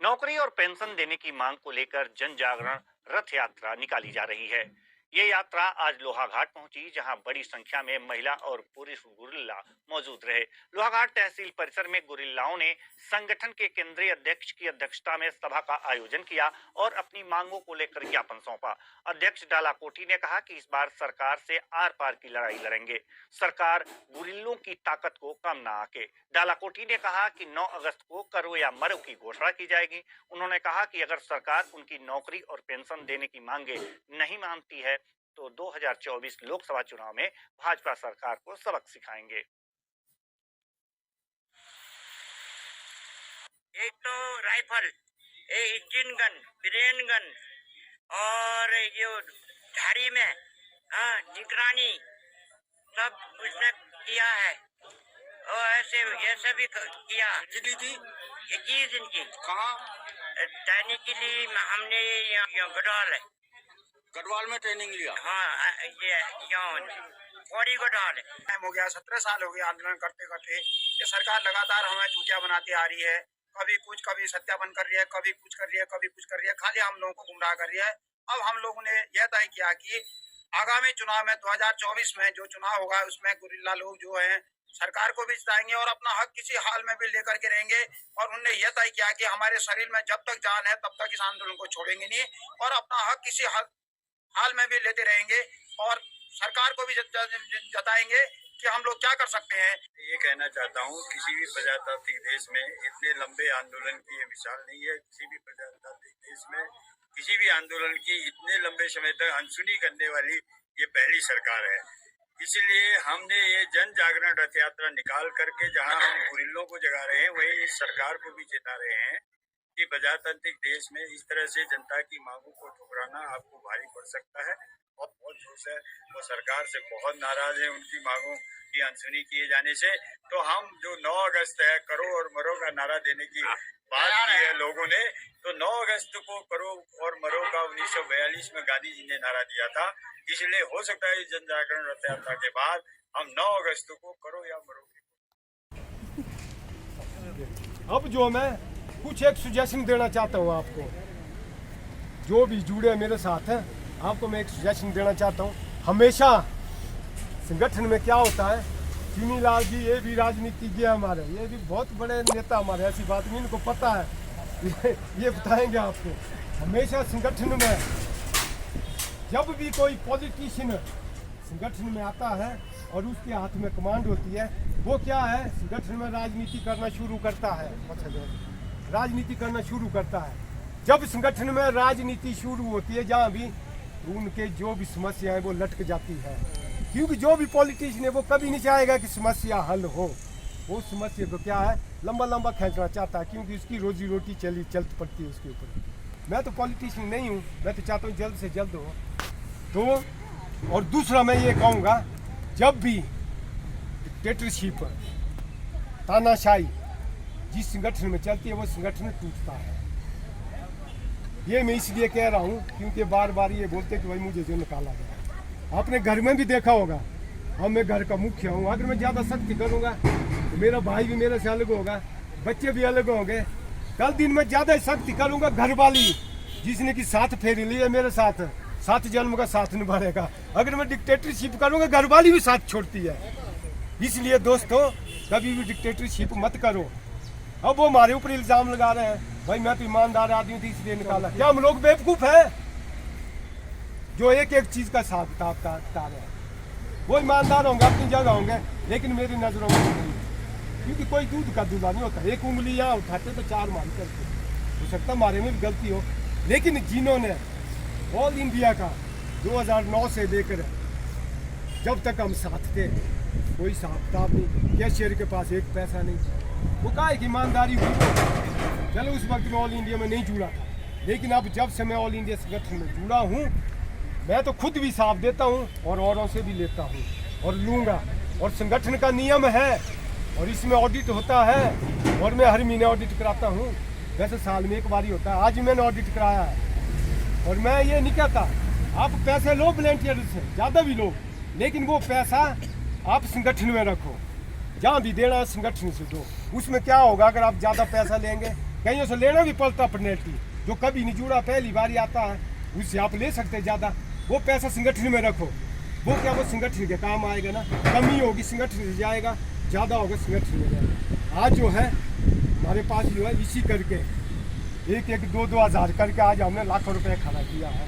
नौकरी और पेंशन देने की मांग को लेकर जन जागरण रथ यात्रा निकाली जा रही है। ये यात्रा आज लोहाघाट पहुंची, जहां बड़ी संख्या में महिला और पुरुष गुरिल्ला मौजूद रहे। लोहाघाट तहसील परिसर में गुरिल्लाओं ने संगठन के केंद्रीय अध्यक्ष की अध्यक्षता में सभा का आयोजन किया और अपनी मांगों को लेकर ज्ञापन सौंपा। अध्यक्ष डाला कोठी ने कहा कि इस बार सरकार से आर पार की लड़ाई लड़ेंगे, सरकार गुरिल्लों की ताकत को कम ना आके। डाला कोठी ने कहा कि 9 अगस्त को करो या मरो की घोषणा की जाएगी। उन्होंने कहा कि अगर सरकार उनकी नौकरी और पेंशन देने की मांगे नहीं मानती है तो 2024 लोकसभा चुनाव में भाजपा सरकार को सबक सिखाएंगे। एक तो rifle, engine gun, brain gun और जो झाड़ी में निगरानी सब उसने किया है और ऐसे भी किया। कितनी थी? 21 दिन की। कहाँ? ट्रेनिंग के लिए हमने यहाँ गढ़वाल है। गढ़वाल में ट्रेनिंग लिया? हाँ, ये पौड़ी गढ़वाल है। टाइम हो गया, 17 साल हो गए आंदोलन करते करते। ये सरकार लगातार हमें चूतिया बनाती आ रही है, कभी कुछ, कभी सत्यापन कर रही है, कभी कुछ कर रही है, कभी कुछ कर रही है, खाली हम लोगों को गुमराह कर रही है। अब हम लोगों ने यह तय किया कि आगामी चुनाव में 2024 में जो चुनाव होगा उसमें गुरिल्ला लोग जो हैं सरकार को भी जिताएंगे और अपना हक किसी हाल में भी लेकर के रहेंगे। और उन्होंने यह तय किया कि हमारे शरीर में जब तक जान है तब तक इस आंदोलन को छोड़ेंगे नहीं और अपना हक किसी हाल में भी लेते रहेंगे और सरकार को भी जताएंगे कि हम लोग क्या कर सकते हैं। ये कहना चाहता हूँ, किसी भी प्रजातांत्रिक देश में इतने लंबे आंदोलन की ये मिसाल नहीं है। किसी भी प्रजातांत्रिक देश में किसी भी आंदोलन की इतने लंबे समय तक अनसुनी करने वाली ये पहली सरकार है। इसलिए हमने ये जन जागरण रथ यात्रा निकाल करके जहाँ हम गुरिल्लों को जगा रहे हैं, वही इस सरकार को भी चेता रहे हैं कि प्रजातांत्रिक देश में इस तरह से जनता की मांगों को ठुकराना आपको भारी पड़ सकता है। और बहुत जोश है, वो सरकार से बहुत नाराज है उनकी मांगों की अनसुनी किए जाने से। तो हम जो 9 अगस्त है करो और मरो का नारा देने की बात की है लोगों ने, तो 9 अगस्त को करो और मरो का 1942 में गांधी जी ने नारा दिया था। इसलिए हो सकता है इस जन जागरण रथ यात्रा के बाद हम 9 अगस्त को करो या मरो की। अब जो मैं कुछ एक सुजेशन देना चाहता हूँ आपको, जो भी जुड़े मेरे साथ हैं, आपको मैं एक सुजेशन देना चाहता हूँ। हमेशा संगठन में क्या होता है, चुनी लाल जी ये भी राजनीतिज्ञ हमारे, ये भी बहुत बड़े नेता हमारे, ऐसी बात नहीं, इनको पता है, ये बताएंगे आपको। हमेशा संगठन में जब भी कोई पॉलिटिशियन संगठन में आता है और उसके हाथ में कमांड होती है, वो क्या है, संगठन में राजनीति करना शुरू करता है। राजनीति करना शुरू करता है। जब संगठन में राजनीति शुरू होती है जहाँ भी, उनके जो भी समस्या है वो लटक जाती है, क्योंकि जो भी पॉलिटिशियन है वो कभी नहीं चाहेगा कि समस्या हल हो। वो समस्या को क्या है, लंबा लंबा खींचना चाहता है, क्योंकि उसकी रोजी रोटी चलती पड़ती है उसके ऊपर। मैं तो पॉलिटिशियन नहीं हूँ, मैं तो चाहता हूँ जल्द से जल्द हो। तो और दूसरा मैं ये कहूँगा, जब भी डिक्टेटरशिप, तानाशाही जिस संगठन में चलती है वो संगठन टूटता है। ये मैं इसलिए कह रहा हूँ क्योंकि बार बार ये बोलते कि भाई मुझे जो निकाला गया। आपने घर में भी देखा होगा, अब मैं घर का मुखिया हूँ, अगर मैं ज़्यादा सख्ती करूँगा तो मेरा भाई भी मेरे से अलग होगा, बच्चे भी अलग होंगे। कल दिन में ज़्यादा सख्ती करूँगा, घर वाली जिसने कि साथ फेरी ली है मेरे साथ, 7 जन्म का साथ निभाएगा। अगर मैं डिक्टेटरशिप करूँगा, घर वाली भी साथ छोड़ती है। इसलिए दोस्तों, कभी भी डिक्टेटरशिप मत करो। अब वो हमारे ऊपर इल्जाम लगा रहे हैं, भाई मैं तो ईमानदार आदमी थी इसलिए निकाला। क्या हम लोग बेवकूफ है जो एक एक चीज का साथ ताकता है? वो ईमानदार होंगे, अपनी जगह होंगे, लेकिन मेरी नजरों में नहीं, क्योंकि कोई दूध का दूल्हा नहीं होता। एक उंगली यहाँ उठाते तो 4 मान करते, हो सकता हमारे में भी गलती हो, लेकिन जिन्होंने ऑल इंडिया का 2009 से लेकर जब तक हम साथ थे, कोई हिसाब किताब नहीं, कैशियर के पास 1 पैसा नहीं, वो कहा कि ईमानदारी हुई। चलो उस वक्त में ऑल इंडिया में नहीं जुड़ा था, लेकिन अब जब से मैं ऑल इंडिया संगठन में जुड़ा हूँ, मैं तो खुद भी साथ देता हूँ और औरों से भी लेता हूँ और लूँगा। और संगठन का नियम है और इसमें ऑडिट होता है और मैं हर महीने ऑडिट कराता हूँ। वैसे साल में 1 बार ही होता है, आज मैंने ऑडिट कराया है। और मैं ये नहीं कहता आप पैसे लो वॉलंटियर से, ज़्यादा भी लो, लेकिन वो पैसा आप संगठन में रखो, जहाँ भी देना संगठन से दो। उसमें क्या होगा, अगर आप ज़्यादा पैसा लेंगे कहीं से लेना भी पड़ता पेनल्टी। जो कभी नहीं जुड़ा पहली बार आता है उससे आप ले सकते हैं ज़्यादा। वो पैसा संगठन में रखो, वो क्या वो संगठन के काम आएगा ना। कमी होगी संगठन से जाएगा, ज़्यादा होगा संगठन में जाएगा। आज जो है हमारे पास जो है इसी करके 1-2 हज़ार करके आज हमने लाखों रुपए खड़ा किया है।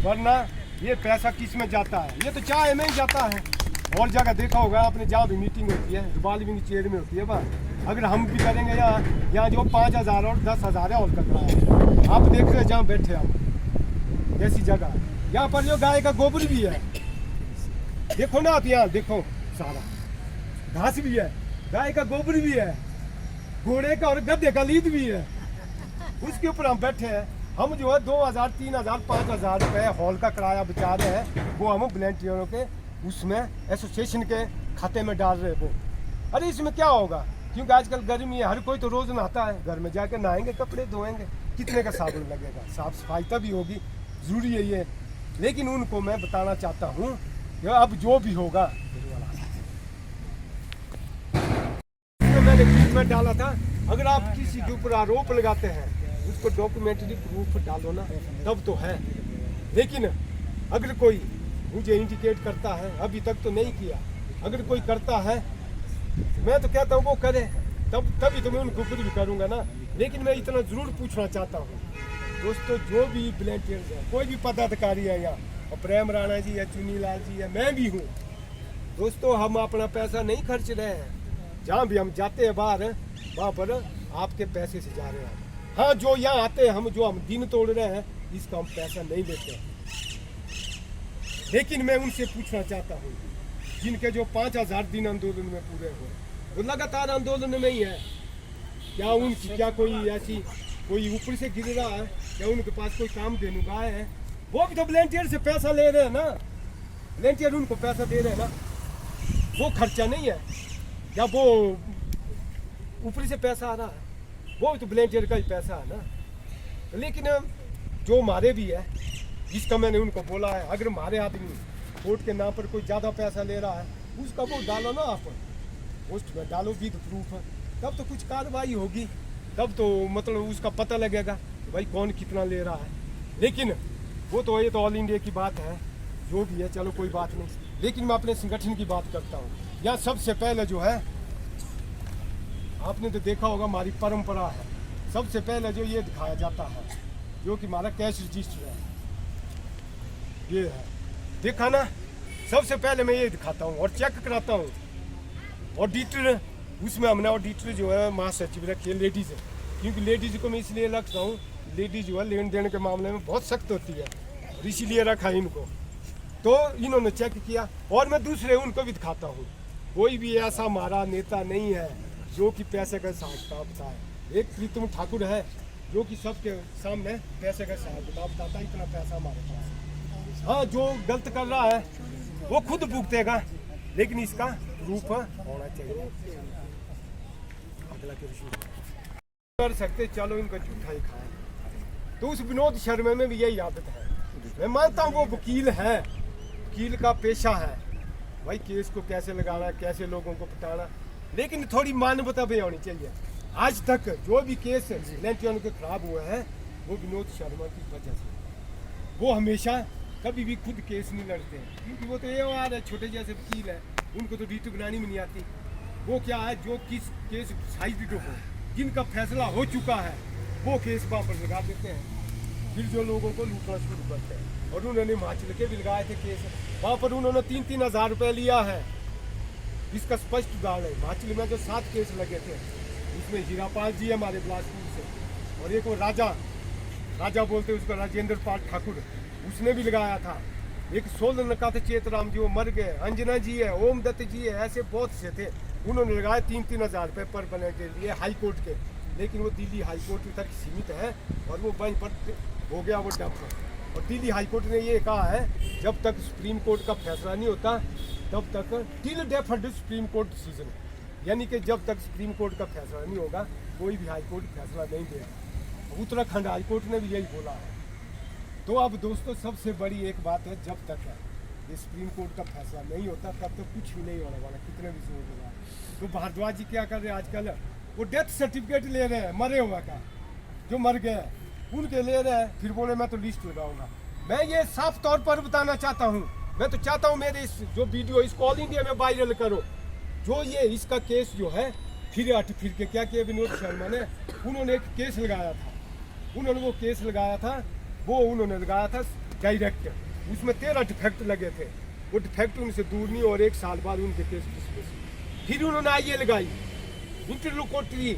वरना ये पैसा किस में जाता है? ये तो चाय में ही जाता है। और जगह देखा होगा आपने, जहाँ भी मीटिंग होती है बालविंग चेयर में होती है बात। अगर हम भी करेंगे यहाँ जो 5,000 और 10,000 है और कटरा है। आप देख रहे हैं जहाँ बैठे हम कैसी जगह है। यहाँ पर जो गाय का गोबर भी है, देखो ना आप, यहाँ देखो सारा घास भी है, गाय का गोबर भी है, घोड़े का और गधे का लीद भी है। उसके ऊपर हम बैठे हैं। हम जो है 2,000, 3,000, 5,000 रुपये हॉल का किराया बचा रहे हैं। वो हम वॉलंटियरों के उसमें एसोसिएशन के खाते में डाल रहे हैं वो। अरे इसमें क्या होगा, क्योंकि आजकल गर्मी है, हर कोई तो रोज नहाता है। घर में जाकर नहाएंगे, कपड़े धोएंगे, कितने का साबुन लगेगा? साफ सफाई तभी होगी, जरूरी है ये। लेकिन उनको मैं बताना चाहता हूँ कि अब जो भी होगा, मैंने क्लिप में डाला था, अगर आप किसी के ऊपर आरोप लगाते हैं उसको डॉक्यूमेंट्री प्रूफ डालो ना, तब तो है। लेकिन अगर कोई मुझे इंडिकेट करता है, अभी तक तो नहीं किया, अगर कोई करता है मैं तो कहता हूँ वो करे, तभी तो मैं उनको ऊपर भी करूँगा ना। लेकिन मैं इतना जरूर पूछना चाहता हूँ दोस्तों, जो भी वॉलंटियर्स है, कोई भी पदाधिकारी है यहाँ, और प्रेम राणा जी है, चुनी लाल जी है, मैं भी हूँ दोस्तों, हम अपना पैसा नहीं खर्च रहे हैं। जहाँ भी हम जाते हैं बाहर, वहाँ पर आपके पैसे से जा रहे हैं। हाँ, जो यहाँ आते हैं हम, जो हम दिन तोड़ रहे हैं, इसका हम पैसा नहीं लेते हैं। लेकिन मैं उनसे पूछना चाहता हूँ, जिनके जो 5,000 दिन आंदोलन में पूरे हुए, वो लगातार आंदोलन में ही है, क्या उनकी क्या कोई ऐसी कोई ऊपर से गिर रहा है? क्या उनके पास कोई काम देने का है? वो भी तो वॉलंटियर से पैसा ले रहे हैं ना, वॉलंटियर उनको पैसा दे रहे हैं ना, वो खर्चा नहीं है। या वो ऊपर से पैसा आ रहा है, वो तो वॉलंटियर का ही पैसा है ना। लेकिन जो हमारे भी है, इसका मैंने उनको बोला है, अगर हमारे आदमी वोट के नाम पर कोई ज़्यादा पैसा ले रहा है, उसका वो डालो ना, आप पोस्ट में डालो विद प्रूफ, तब तो कुछ कार्रवाई होगी, तब तो मतलब उसका पता लगेगा भाई कौन कितना ले रहा है। लेकिन वो तो ये तो ऑल इंडिया की बात है, जो भी है चलो कोई बात नहीं। लेकिन मैं अपने संगठन की बात करता हूँ। यहाँ सबसे पहले जो है, आपने तो देखा होगा हमारी परंपरा है, सबसे पहले जो ये दिखाया जाता है, जो कि हमारा कैश रजिस्टर है, ये है, देखा ना, सबसे पहले मैं ये दिखाता हूँ और चेक कराता हूँ। ऑडिटर, उसमें हमने ऑडिटर जो है महासचिव रखी है, लेडीज़ है, क्योंकि लेडीज़ को मैं इसलिए रखता हूँ, लेडीज जो है लेन देन के मामले में बहुत सख्त होती है, और इसीलिए रखा है इनको। तो इन्होंने चेक किया, और मैं दूसरे उनको भी दिखाता हूँ। कोई भी ऐसा हमारा नेता नहीं है जो कि पैसे का हिसाब किताब बताए। एक प्रीतम ठाकुर है जो कि सबके सामने पैसे का हिसाब किताब बताता है, इतना पैसा हमारे पास। हाँ, जो गलत कर रहा है वो खुद भुगतेगा, लेकिन इसका प्रूफ होना चाहिए। अगला कर सकते, चलो इनका झूठा ही खाए। तो उस विनोद शर्मा में भी यही आदत है। मैं मानता हूँ वो वकील है, वकील का पेशा है भाई, केस को कैसे लगाना, कैसे लोगों को पटाना, लेकिन थोड़ी मानवता भी होनी चाहिए। आज तक जो भी केस वॉलंटियरों के खराब हुए हैं, वो विनोद शर्मा की वजह से। वो हमेशा कभी भी खुद केस नहीं लड़ते हैं, क्योंकि वो तो ये वार है, छोटे जैसे वकील है, उनको तो रीतु बनानी भी नहीं आती। वो क्या है, जो किस केस साइड हो, जिनका फैसला हो चुका है, वो केस वहाँ पर लगा देते हैं, फिर जो लोगों को लूटना शुरू करते हैं। और उन्होंने हिमाचल के भी लगाए थे केस, वहाँ पर उन्होंने 3-3 हज़ार रुपये लिया है। इसका स्पष्ट उदाहरण है, हिमाचल में जो 7 केस लगे थे, इसमें हीरापाल जी है हमारे बिलासपुर से, और एक वो राजा बोलते उसको राजेंद्र पाल ठाकुर, उसने भी लगाया था। एक सोलन का थे चेतराम जी, वो मर गए। अंजना जी है, ओम दत्त जी है, ऐसे बहुत से थे, उन्होंने लगाए 3-3 हज़ार रुपये पर प्लेट लिए हाई कोर्ट के। लेकिन वो दिल्ली हाई कोर्ट तक सीमित है, और वो वहीं पर हो गया वो डंप। और दिल्ली हाई कोर्ट ने ये कहा है, जब तक सुप्रीम कोर्ट का फैसला नहीं होता तब तक till deferred supreme court decision, यानी कि जब तक सुप्रीम कोर्ट का फैसला नहीं होगा कोई भी हाई कोर्ट फैसला नहीं देगा। उत्तराखंड हाई कोर्ट ने भी यही बोला है। तो अब दोस्तों, सबसे बड़ी एक बात है, जब तक है ये सुप्रीम कोर्ट का फैसला नहीं होता तब तक कुछ भी नहीं होने वाला, कितने भी जोर लगा। तो भारद्वाज जी क्या कर रहे हैं आजकल, वो डेथ सर्टिफिकेट ले रहे हैं मरे हुआ का, जो मर गए उनके ले रहे हैं, फिर बोले मैं तो लिस्ट लगाऊंगा। मैं ये साफ तौर पर बताना चाहता हूँ, मैं तो चाहता हूँ मेरे इस जो वीडियो इसको ऑल इंडिया में वायरल करो। जो ये इसका केस जो है फिर के क्या किया विनोद शर्मा ने, उन्होंने एक केस लगाया था, उन्होंने वो केस लगाया था, वो उन्होंने लगाया था डायरेक्ट, उसमें 13 डिफेक्ट लगे थे, वो डिफेक्ट उनसे दूर नहीं और 1 साल बाद उनके केस डिसमिस। फिर उन्होंने आइए लगाई इंटरलोकुटरी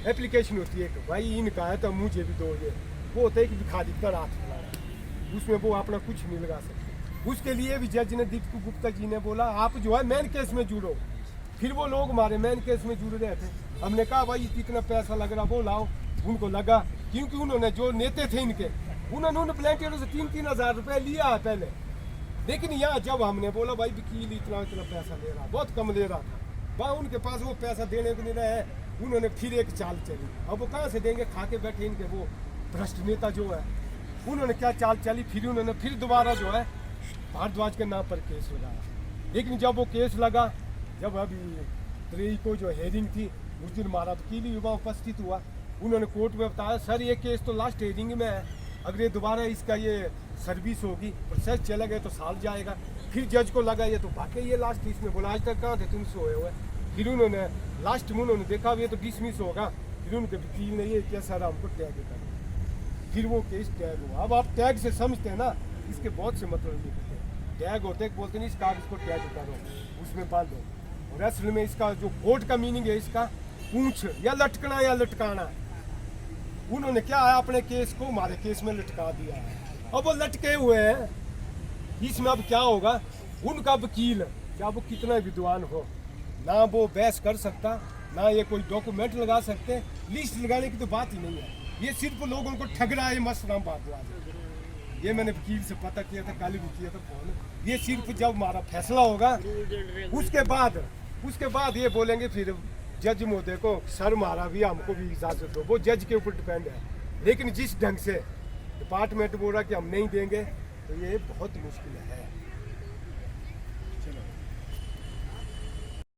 एप्लीकेशन होती है कि भाई इनका है तो मुझे भी दो, ये वो होता है कि भिखारी का रात फैलाना, उसमें वो अपना कुछ नहीं लगा सकते। उसके लिए भी जज ने, दीपक गुप्ता जी ने बोला आप जो है मेन केस में जुड़ो। फिर वो लोग हमारे मेन केस में जुड़ रहे थे, हमने कहा भाई कितना पैसा लग रहा वो लाओ, उनको लगा, क्योंकि उन्होंने जो नेते थे इनके उन्होंने ब्लैंकेटों से 3-3 हज़ार रुपये लिया है पहले। लेकिन यहाँ जब हमने बोला भाई वकील इतना पैसा ले रहा, बहुत कम ले रहा था, वहाँ उनके पास वो पैसा देने को नहीं रहे, उन्होंने फिर एक चाल चली। अब वो कहाँ से देंगे, खा के बैठे इनके वो भ्रष्ट नेता जो है, उन्होंने क्या चाल चली, फिर उन्होंने फिर दोबारा जो है भारद्वाज के नाम पर केस लगाया। लेकिन जब वो केस लगा, जब अभी 3 को जो हेयरिंग थी उस दिन हमारा वकील ही वहाँ उपस्थित हुआ, उन्होंने कोर्ट में बताया सर ये केस तो लास्ट हेयरिंग में है, अगर ये दोबारा इसका ये सर्विस होगी, प्रोसेस चला गया तो साल जाएगा। फिर जज को लगा ये तो वाकई ये लास्ट इसमें बोला आज तक कहाँ थे तुम सोए हुए। फिर उन्होंने लास्ट में उन्होंने देखा ये तो डिसमिस होगा, फिर उनके वकील ने ये किया सर हमको टैग कर, फिर वो केस टैग हुआ। अब आप टैग से समझते हैं ना, इसके बहुत से मतलब निकलते हैं। टैग होते बोलते नहीं इस कागज को टैग करो, उसमें बांधो, और असल में इसका जो कोर्ट का मीनिंग है इसका पूंछ या लटकना या लटकाना। उन्होंने क्या है अपने केस को हमारे केस में लटका दिया है, अब वो लटके हुए हैं। इसमें अब क्या होगा, उनका वकील क्या वो कितना विद्वान हो, ना वो बहस कर सकता, ना ये कोई डॉक्यूमेंट लगा सकते, लिस्ट लगाने की तो बात ही नहीं है। ये सिर्फ लोगों को ठग रहा है मसराम भारद्वाज, ये मैंने वकील से पता किया था, कल भी किया था फोन। ये सिर्फ जब हमारा फैसला होगा उसके बाद ये बोलेंगे फिर जज महोदय को सर मारा भी हमको भी इजाजत दो, वो जज के ऊपर डिपेंड है। लेकिन जिस ढंग से डिपार्टमेंट बोल रहा कि हम नहीं देंगे तो ये बहुत मुश्किल है। चलो।